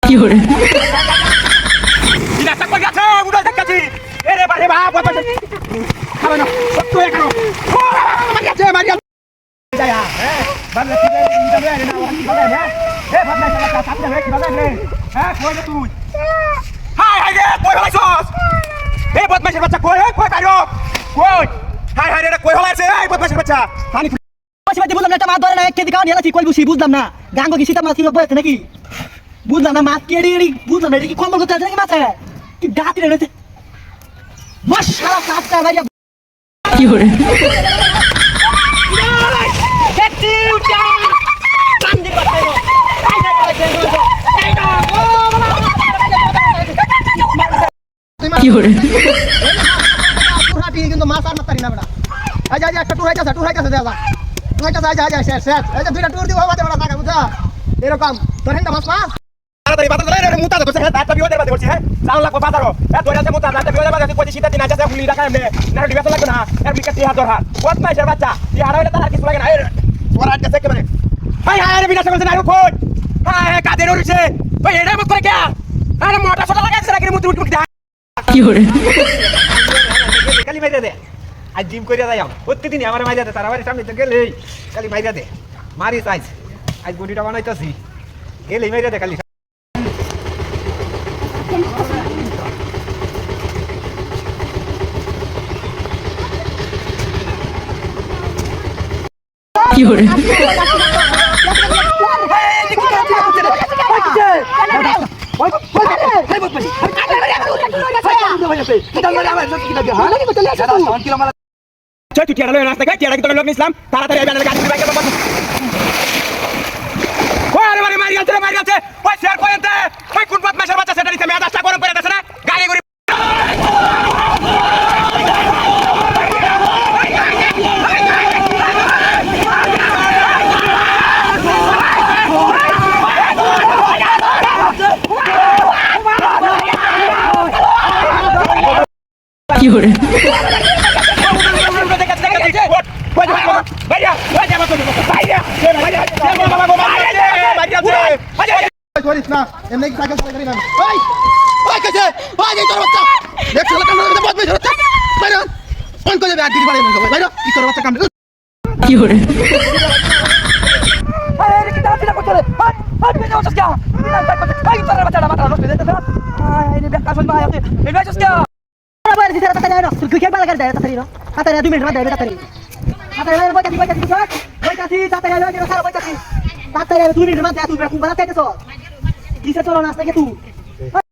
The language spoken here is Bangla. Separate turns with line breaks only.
কি hore
Ina sakwa gacha udah sakati. Bare ba apa. Kamu no. Satu ya kamu. Maria. Ya. Ban lagi kita ni na orang kita ni. Ban lagi kita satu dah kita ni. Koi tu. Hai dia koi halai sos. Buat macam baca koi karo. Koi. Hai dia koi halai se. Buat macam baca. Hani
বসে বুঝলাম না একটা মাছ ধরে না একে দিকে নিয়ে কই বুঝি বুঝলাম না গাঙ্গো কি সীতা মাছ কিলো বসে নাকি বুঝলাম না মাছ কেড়ে বুঝলাম না এটা কি কম্বল করতে আছে নাকি মাছ কি গাতি রেছে মাশাআল্লাহ কাটটা ভাইয়া
কি hore
দেখছি উঠা কাম দিতে পারছে
কি hore
পুরাটি কিন্তু মাছ আর মাতারি না বড়া আজ আজ একটা টুর হাইতাছে দেবা আজ শেষ এই যে দুইটা টুর দিব বাদে বড়া টাকা বুঝা এরকম তোর হেন্ডা মাছ মাছ
তাড়াতাড়ি বাজার ধরে মুতা ধরছে হ্যাঁ তারটা বিওদের বাদে করছে হ্যাঁ জান লাগবে বাজারও ধরে আছে মুতা তারটা বিওদের বাদে কই শীতের দিন আছে ফুলি রাখা এমনে না ডিবেতে লাগবে না এর বিকে 3000 হাত কত মাসের বাচ্চা 3000 হইলে তার কিছু লাগে না ওরা আজকে থেকে মানে হাই হাই রে বিনাশ করছে না রুফুট হাই কাদের উড়ছে ওই এডা মত করে কে আরে মোটা ছোট লাগাইছে নাকি মুতি উঠুক দা
কি hore
কালি মাইরা দে আজ জিম কইরা যাইও প্রতিদিন আমারে মাইরা দে তার আমারে সামনে তো গেলেই কালি মাইরা দে মারি সাইজ আজ বডিটা বানাইতাছি গেলেই মাইরা দে কালি
কি hore
তুই টিয়ারা লয়ে নাস্তা খাই টিয়ারা কি তোর লোক নিছিলাম তাড়াতাড়ি আইবা না গাড়ি বাইকে বাবা ওই আরে মারি আছে ওই শেয়ার করেতে ওই কোন বাত মাসের বাচ্চা সেটা দিতে মেয়াদটা গরম করে দেছে না গাড়ি গড়ি
কি hore
করিস না এমনি কি সাইকেল চালাবি না ওই ওই কাছে ওই এই তোর বাচ্চা দেখ শালা কামড়ে দে বহুত বেশি হচ্ছে বাইরে ফোন করে ব্যাগ দিবি বাইরে বাইরে কি তোর বাচ্চা কামড়ে
কি hore
আরে কি তাড়াতাড়ি করতে রে হাত বেজে ওঠছ কি এই তোর বাচ্চাটা মাথা নষ্ট হয়ে যাচ্ছে এই রে ব্যাগ আসল ভাই আপনি এই ভাই চস কি আরে দিতে তাড়াতাড়ি আয় তুই কি বালা করে দে তাড়াতাড়ি না তাড়াতাড়ি 2 মিনিট বাদে তাড়াতাড়ি তাড়াতাড়ি বইতাছি তাড়াতাড়ি আয় সারা বইতাছি তাড়াতাড়ি 2 মিনিট বাদে তুই বালা চাইতেছ কিসে চলো না আজকে তুই